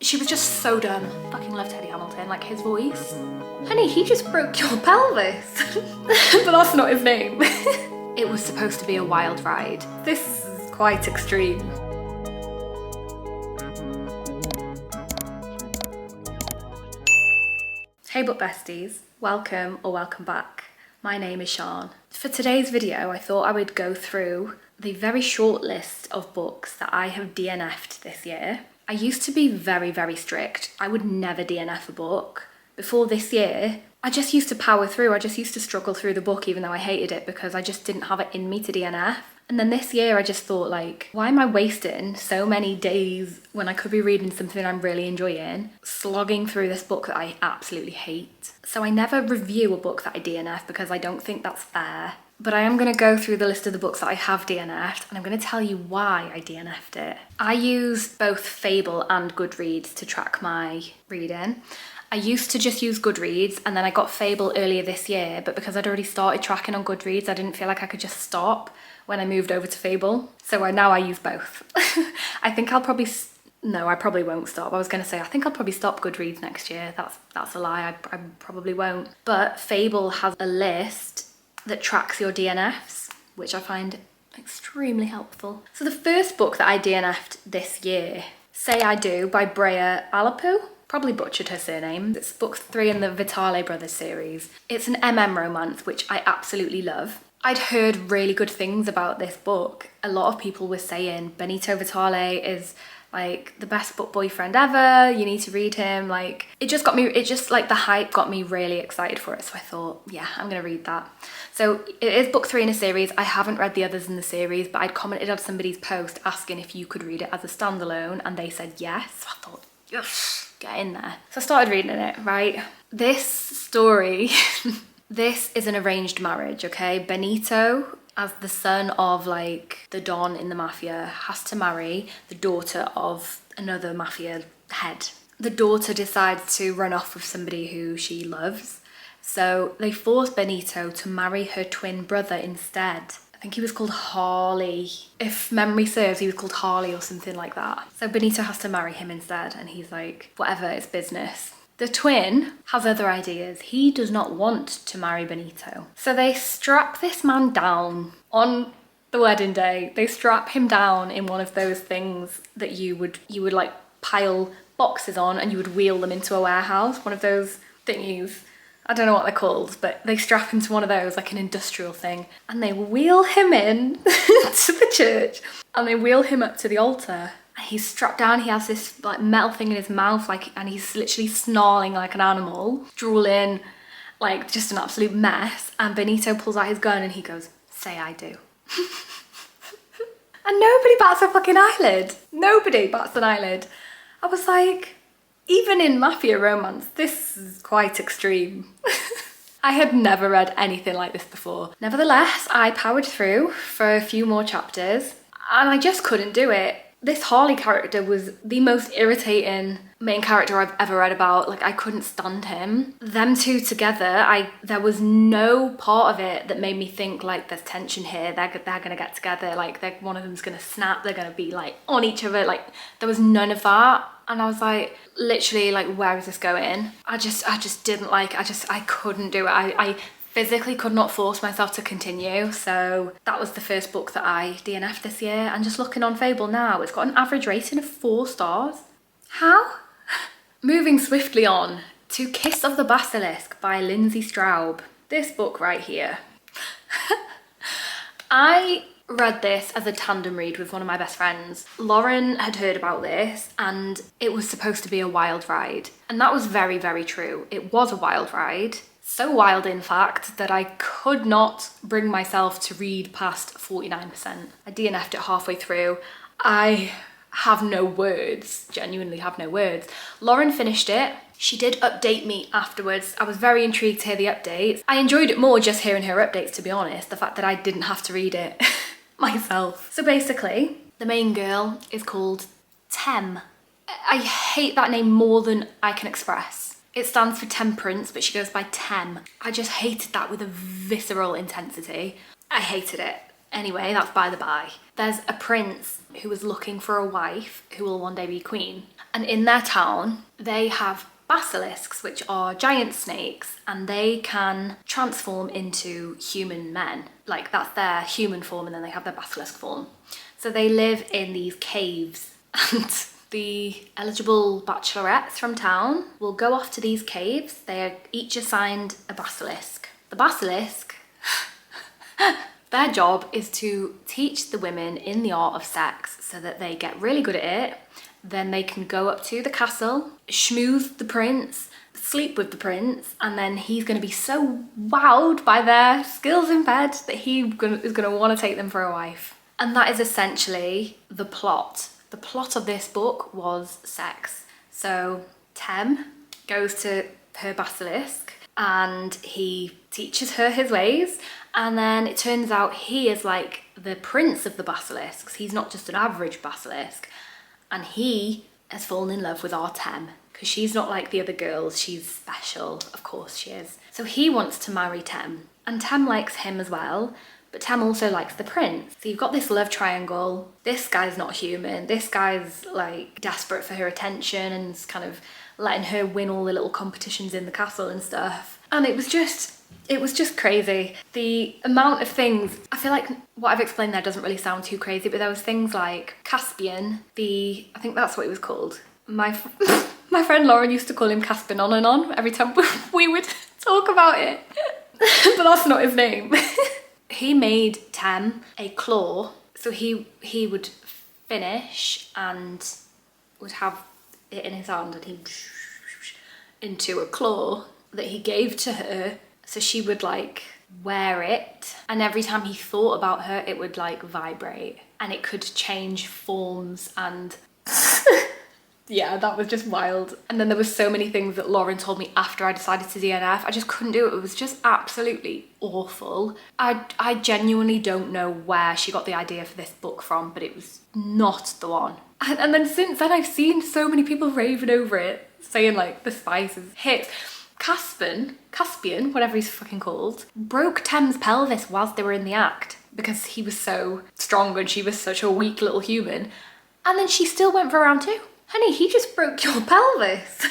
She was just so dumb. Fucking love Teddy Hamilton, like his voice. Honey, he just broke your pelvis. But that's not his name. It was supposed to be a wild ride. This is quite extreme. Hey book besties, welcome or welcome back. My name is Siân. For today's video, I thought I would go through the very short list of books that I have DNF'd this year. I used to be very strict. I would never DNF a book. Before this year, I just used to power through. I just used to struggle through the book even though I hated it because I just didn't have it in me to DNF. And then this year I just thought, like, why am I wasting so many days when I could be reading something I'm really enjoying, slogging through this book that I absolutely hate? So I never review a book that I DNF because I don't think that's fair. But I am going to go through the list of the books that I have DNF'd and I'm going to tell you why I DNF'd it. I use both Fable and Goodreads to track my reading. I used to just use Goodreads and then I got Fable earlier this year, but because I'd already started tracking on Goodreads, I didn't feel like I could just stop when I moved over to Fable. So now I use both. I think I'll probably... No, I probably won't stop. I was going to say, I think I'll probably stop Goodreads next year. That's a lie. I probably won't. But Fable has a list that tracks your DNFs, which I find extremely helpful. So the first book that I DNF'd this year, Say I Do by Brea Alapu. Probably butchered her surname. It's book 3 in the Vitale Brothers series. It's an romance, which I absolutely love. I'd heard really good things about this book. A lot of people were saying Benito Vitale is like the best book boyfriend ever, you need to read him. Like, the hype got me really excited for it. So I thought, yeah, I'm gonna read that. So it is book 3 in a series. I haven't read the others in the series, but I'd commented on somebody's post asking if you could read it as a standalone and they said yes. So I thought, yes, get in there. So I started reading it, right? This story, this is an arranged marriage, okay? Benito, as the son of like the Don in the mafia, has to marry the daughter of another mafia head. The daughter decides to run off with somebody who she loves. So they force Benito to marry her twin brother instead. I think he was called Harley. If memory serves, he was called Harley or something like that. So Benito has to marry him instead and he's like, whatever, it's business. The twin has other ideas. He does not want to marry Benito. So they strap this man down on the wedding day. They strap him down in one of those things that you would like pile boxes on and you would wheel them into a warehouse. One of those thingies. I don't know what they're called, but they strap him to one of those, like an industrial thing. And they wheel him in to the church and they wheel him up to the altar. He's strapped down, he has this like metal thing in his mouth, like, and he's literally snarling like an animal, drooling, like just an absolute mess. And Benito pulls out his gun and he goes, "Say I do." And nobody bats a fucking eyelid. Nobody bats an eyelid. I was like, even in mafia romance, this is quite extreme. I had never read anything like this before. Nevertheless, I powered through for a few more chapters and I just couldn't do it. This Harley character was the most irritating main character I've ever read about. Like, I couldn't stand him. Them two together, there was no part of it that made me think like there's tension here. They're gonna get together. Like, one of them's gonna snap. They're gonna be like on each other. Like, there was none of that. And I was like, literally, like, where is this going? I just didn't like. I couldn't do it. I physically could not force myself to continue. So that was the first book that I DNF'd this year. And just looking on Fable now, it's got an average rating of 4 stars. How? Moving swiftly on to Kiss of the Basilisk by Lindsay Straub. This book right here. I read this as a tandem read with one of my best friends. Lauren had heard about this and it was supposed to be a wild ride. And that was very true. It was a wild ride. So wild, in fact, that I could not bring myself to read past 49%. I DNF'd it halfway through. I have no words, genuinely have no words. Lauren finished it. She did update me afterwards. I was very intrigued to hear the updates. I enjoyed it more just hearing her updates, to be honest, the fact that I didn't have to read it myself. So basically, the main girl is called Tem. I hate that name more than I can express. It stands for temperance, but she goes by Tem. I just hated that with a visceral intensity. I hated it. Anyway, that's by the by. There's a prince who is looking for a wife who will one day be queen. And in their town, they have basilisks, which are giant snakes, and they can transform into human men. Like, that's their human form, and then they have their basilisk form. So they live in these caves, and the eligible bachelorettes from town will go off to these caves. They are each assigned a basilisk. The basilisk, their job is to teach the women in the art of sex so that they get really good at it. Then they can go up to the castle, schmooze the prince, sleep with the prince, and then he's going to be so wowed by their skills in bed that he is going to want to take them for a wife. And that is essentially the plot. The plot of this book was sex. So Tem goes to her basilisk and he teaches her his ways, and then it turns out he is like the prince of the basilisks. He's not just an average basilisk. And he has fallen in love with our Tem, because she's not like the other girls, she's special, of course she is. So he wants to marry Tem, and Tem likes him as well, but Tem also likes the prince. So you've got this love triangle. This guy's not human, this guy's like desperate for her attention and is kind of letting her win all the little competitions in the castle and stuff. And it was just crazy. The amount of things, I feel like what I've explained there doesn't really sound too crazy, but there was things like Caspian, I think that's what it was called. My friend Lauren used to call him Caspian on every time we would talk about it, but that's not his name. He made Tem a claw, so he would finish and would have it in his hand and he'd into a claw that he gave to her. So she would like wear it, and every time he thought about her, it would like vibrate and it could change forms, and yeah, that was just wild. And then there was so many things that Lauren told me after I decided to DNF. I just couldn't do it. It was just absolutely awful. I genuinely don't know where she got the idea for this book from, but it was not the one. And then since then I've seen so many people raving over it, saying like the spices hit. Caspian, whatever he's fucking called, broke Tem's pelvis whilst they were in the act because he was so strong and she was such a weak little human. And then she still went for round 2. Honey, he just broke your pelvis.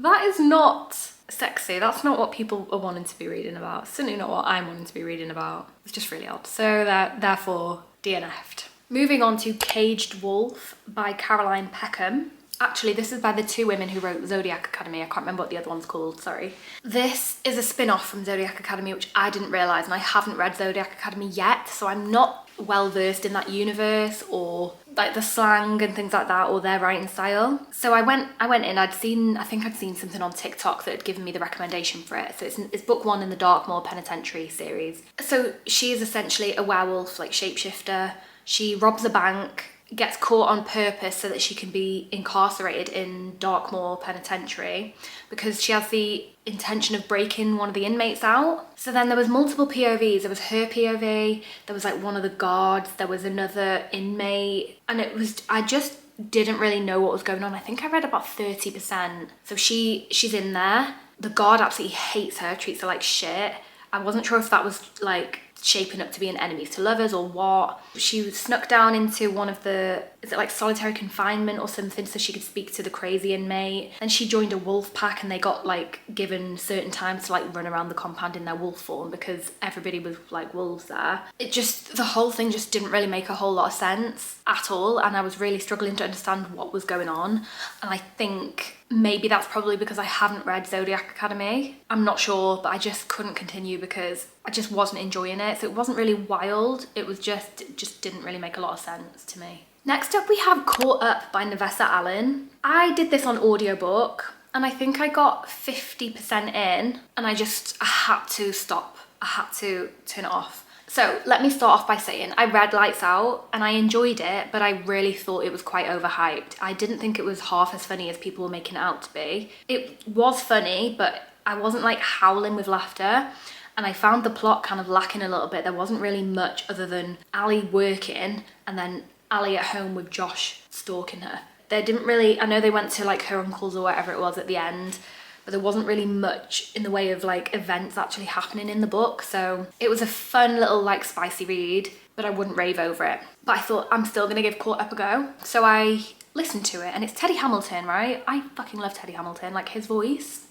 That is not sexy. That's not what people are wanting to be reading about. Certainly not what I'm wanting to be reading about. It's just really odd. So therefore, DNF'd. Moving on to Caged Wolf by Caroline Peckham. Actually, this is by the 2 women who wrote Zodiac Academy. I can't remember what the other one's called, sorry. This is a spin-off from Zodiac Academy, which I didn't realise, and I haven't read Zodiac Academy yet, so I'm not well versed in that universe or like the slang and things like that, or their writing style. So I went in, I think I'd seen something on TikTok that had given me the recommendation for it. So it's book 1 in the Darkmoor Penitentiary series. So she is essentially a werewolf, like shapeshifter. She robs a bank, gets caught on purpose so that she can be incarcerated in Darkmoor Penitentiary because she has the intention of breaking one of the inmates out. So then there was multiple POVs. There was her POV, there was like one of the guards, there was another inmate, and I just didn't really know what was going on. I think I read about 30%. So she's in there. The guard absolutely hates her, treats her like shit. I wasn't sure if that was like shaping up to be an enemies to lovers or what. She snuck down into one of the, is it like solitary confinement or something, so she could speak to the crazy inmate. Then she joined a wolf pack and they got like given certain times to like run around the compound in their wolf form because everybody was like wolves there. The whole thing just didn't really make a whole lot of sense at all, and I was really struggling to understand what was going on. And I think maybe that's probably because I haven't read Zodiac Academy. I'm not sure, but I just couldn't continue because I just wasn't enjoying it. So it wasn't really wild. It just didn't really make a lot of sense to me. Next up we have Caught Up by Navessa Allen. I did this on audiobook and I think I got 50% in and I had to stop. I had to turn it off. So let me start off by saying I read Lights Out and I enjoyed it, but I really thought it was quite overhyped. I didn't think it was half as funny as people were making it out to be. It was funny, but I wasn't like howling with laughter. And I found the plot kind of lacking a little bit. There wasn't really much other than Ali working and then Ali at home with Josh stalking her. They didn't really, I know they went to like her uncle's or whatever it was at the end, but there wasn't really much in the way of like events actually happening in the book. So it was a fun little like spicy read, but I wouldn't rave over it. But I thought I'm still gonna give Caught Up a go. So I listen to it, and it's Teddy Hamilton, right? I fucking love Teddy Hamilton, like his voice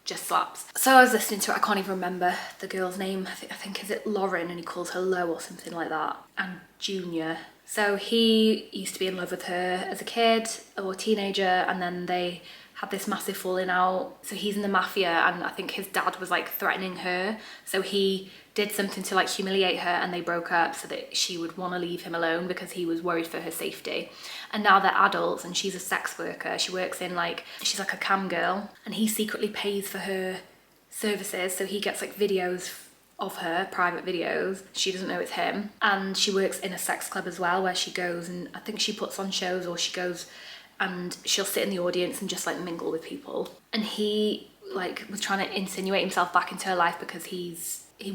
just slaps. So I was listening to it, I can't even remember the girl's name. I think is it Lauren, and he calls her Lo or something like that, and Junior. So he used to be in love with her as a kid or teenager, and then they had this massive falling out. So he's in the mafia, and I think his dad was like threatening her, so he did something to like humiliate her, and they broke up so that she would want to leave him alone because he was worried for her safety. And now they're adults, and she's a sex worker. She works in like, she's like a cam girl, and he secretly pays for her services, so he gets like videos of her, private videos. She doesn't know it's him. And she works in a sex club as well, where she goes and I think she puts on shows, or she goes and she'll sit in the audience and just like mingle with people. And he like was trying to insinuate himself back into her life because he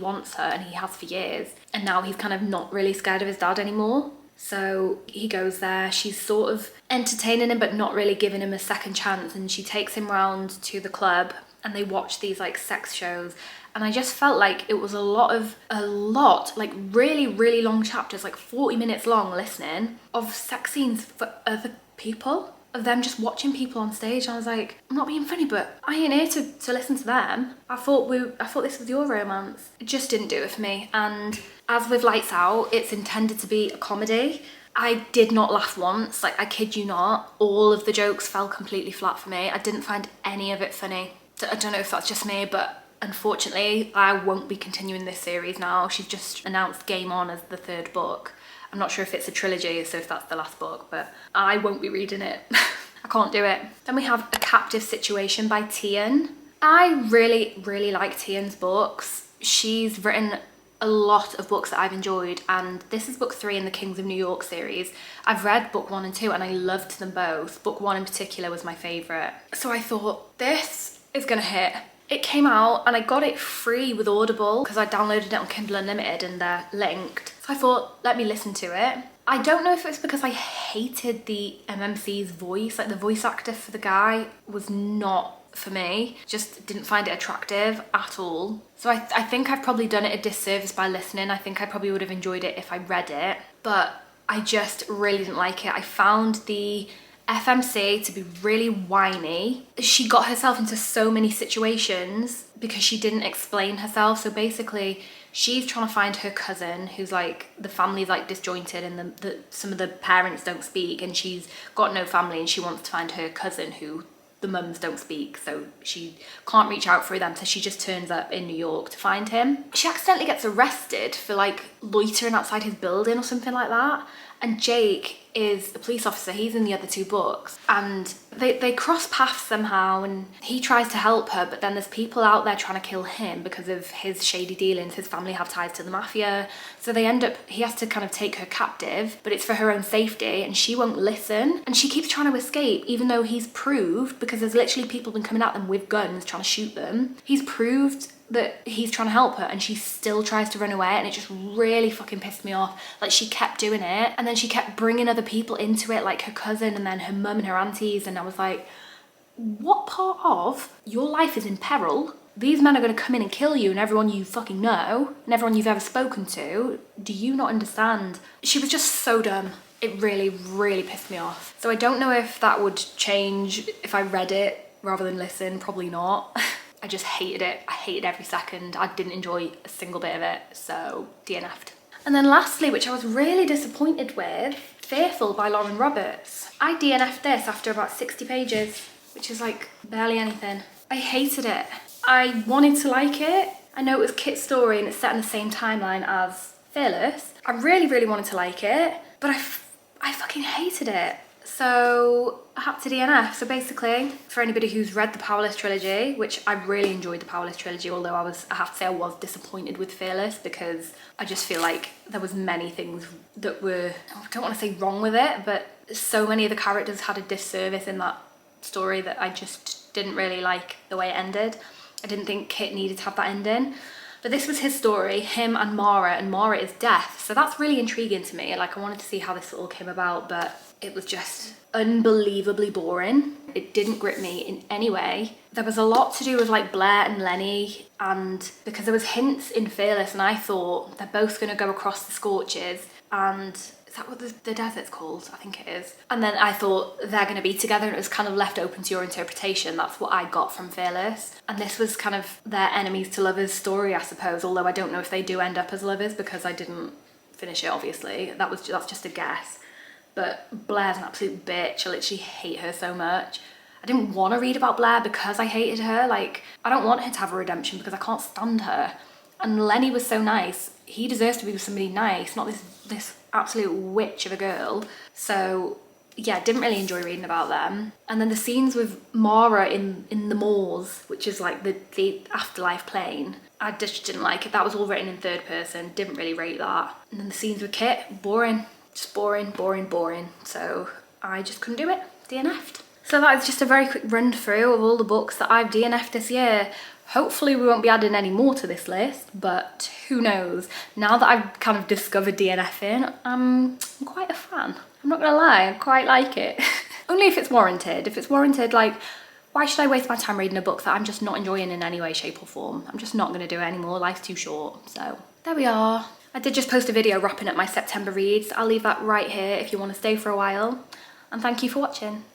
wants her, and he has for years. And now he's kind of not really scared of his dad anymore. So he goes there, she's sort of entertaining him but not really giving him a second chance, and she takes him round to the club and they watch these like sex shows. And I just felt like it was a lot, like really long chapters, like 40 minutes long, listening of sex scenes for other people, of them just watching people on stage. And I was like, I'm not being funny, but I ain't here to listen to them. I thought this was your romance. It just didn't do it for me. And as with Lights Out, it's intended to be a comedy. I did not laugh once, like I kid you not. All of the jokes fell completely flat for me. I didn't find any of it funny. I don't know if that's just me, but unfortunately, I won't be continuing this series now. She's just announced Game On as the 3rd book. I'm not sure if it's a trilogy, so if that's the last book, but I won't be reading it. I can't do it. Then we have A Captive Situation by Siân. I really like Siân's books. She's written a lot of books that I've enjoyed, and this is book 3 in the Kings of New York series. I've read book 1 and 2 and I loved them both. Book 1 in particular was my favourite. So I thought, this is gonna hit. It came out and I got it free with Audible because I downloaded it on Kindle Unlimited and they're linked. So I thought, let me listen to it. I don't know if it was because I hated the MMC's voice, like the voice actor for the guy was not for me, just didn't find it attractive at all. So I think I've probably done it a disservice by listening. I think I probably would have enjoyed it if I read it, but I just really didn't like it. I found the FMC to be really whiny. She got herself into so many situations because she didn't explain herself. So basically she's trying to find her cousin who's like, the family's like disjointed and some of the parents don't speak, and she's got no family and she wants to find her cousin who the mums don't speak, so she can't reach out for them, so she just turns up in New York to find him. She accidentally gets arrested for like loitering outside his building or something like that, and Jake is a police officer. He's in the other 2 books, and they cross paths somehow, and he tries to help her, but then there's people out there trying to kill him because of his shady dealings. His family have ties to the mafia, so he has to kind of take her captive, but it's for her own safety, and she won't listen, and she keeps trying to escape even though he's proved, because there's literally people been coming at them with guns trying to shoot them. He's proved that he's trying to help her, and she still tries to run away, and it just really fucking pissed me off. Like, she kept doing it, and then she kept bringing other people into it, like her cousin and then her mum and her aunties, and I was like, what part of your life is in peril? These men are going to come in and kill you and everyone you fucking know and everyone you've ever spoken to. Do you not understand? She was just so dumb. It really pissed me off. So I don't know if that would change if I read it rather than listen. Probably not. I just hated it. I hated every second. I didn't enjoy a single bit of it, so DNF'd. And then lastly, which I was really disappointed with, Fearful by Lauren Roberts. I DNF'd this after about 60 pages, which is like barely anything. I hated it. I wanted to like it. I know it was Kit's story and it's set in the same timeline as Fearless. I really wanted to like it, but I fucking hated it. So I had to DNF. So basically, for anybody who's read the Powerless trilogy, which I really enjoyed the Powerless trilogy, although I have to say I was disappointed with Fearless because I just feel like there was many things that were, I don't want to say wrong with it, but so many of the characters had a disservice in that story that I just didn't really like the way it ended. I didn't think Kit needed to have that ending. But this was his story, him and Mara is death. So that's really intriguing to me. Like, I wanted to see how this all came about, but it was just unbelievably boring. It didn't grip me in any way. There was a lot to do with like Blair and Lenny, and because there was hints in Fearless and I thought they're both going to go across the Scorches, and it's that what the desert's called? I think it is. And then I thought they're going to be together, and it was kind of left open to your interpretation. That's what I got from Fearless. And this was kind of their enemies to lovers story, I suppose, although I don't know if they do end up as lovers because I didn't finish it, obviously. That's just a guess. But Blair's an absolute bitch. I literally hate her so much. I didn't want to read about Blair because I hated her. Like, I don't want her to have a redemption because I can't stand her. And Lenny was so nice. He deserves to be with somebody nice, not this absolute witch of a girl. So yeah, didn't really enjoy reading about them. And then the scenes with Mara in the moors, which is like the afterlife plane, I just didn't like it. That was all written in third person, didn't really rate that. And then the scenes with Kit, boring. Just boring, boring, boring. So I just couldn't do it, DNF'd. So that is just a very quick run through of all the books that I've DNF'd this year. Hopefully we won't be adding any more to this list, but who knows? Now that I've kind of discovered DNFing, I'm quite a fan. I'm not gonna lie, I quite like it. Only if it's warranted. If it's warranted, like, why should I waste my time reading a book that I'm just not enjoying in any way, shape or form? I'm just not gonna do it anymore, life's too short. So there we are. I did just post a video wrapping up my September reads. I'll leave that right here if you want to stay for a while. And thank you for watching.